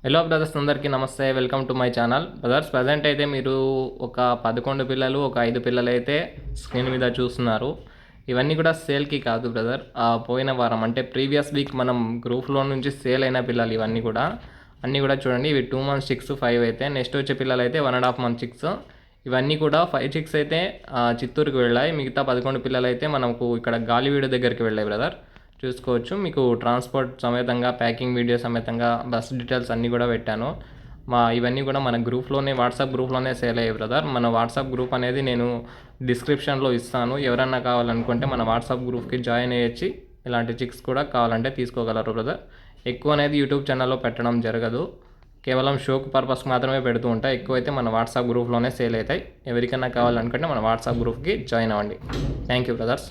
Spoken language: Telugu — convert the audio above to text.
హలో బ్రదర్స్, అందరికీ నమస్తే. Welcome to my channel. Brothers, present అయితే మీరు ఒక 11 పిల్లలు, ఒక 5 పిల్లలు అయితే స్క్రీన్ మీద చూస్తున్నారు. ఇవన్నీ కూడా సేల్కి కాదు బ్రదర్. పోయిన వారం అంటే ప్రీవియస్ వీక్ మనం గ్రూప్లో నుంచి సేల్ అయిన పిల్లలు ఇవన్నీ కూడా. అన్నీ కూడా చూడండి, ఇవి 2 months chicks, 5 అయితే. నెక్స్ట్ వచ్చే పిల్లలు అయితే 1.5 month chicks. ఇవన్నీ కూడా 5 chicks అయితే చిత్తూరుకి వెళ్ళాయి. మిగతా 11 పిల్లలు అయితే మనకు ఇక్కడ గాలివీడు దగ్గరికి వెళ్ళాయి బ్రదర్. చూసుకోవచ్చు. మీకు ట్రాన్స్పోర్ట్ సమేతంగా, ప్యాకింగ్ వీడియో సమేతంగా, బస్ డీటెయిల్స్ అన్నీ కూడా పెట్టాను. ఇవన్నీ కూడా మన గ్రూప్లోనే, వాట్సాప్ గ్రూప్లోనే సేల్ అయ్యాయి బ్రదర్. మన వాట్సాప్ గ్రూప్ అనేది నేను డిస్క్రిప్షన్లో ఇస్తాను. ఎవరన్నా కావాలనుకుంటే మన వాట్సాప్ గ్రూప్కి జాయిన్ అయ్యొచ్చి ఇలాంటి చిక్స్ కూడా కావాలంటే తీసుకోగలరు బ్రదర్. ఎక్కువ అనేది యూట్యూబ్ ఛానల్లో పెట్టడం జరగదు. కేవలం షోక్ పర్పస్ మాత్రమే పెడుతూ ఉంటాయి. ఎక్కువైతే మన వాట్సాప్ గ్రూప్లోనే సేల్ అవుతాయి. ఎవరికైనా కావాలనుకుంటే మన వాట్సాప్ గ్రూప్కి జాయిన్ అవ్వండి. Thank you brothers.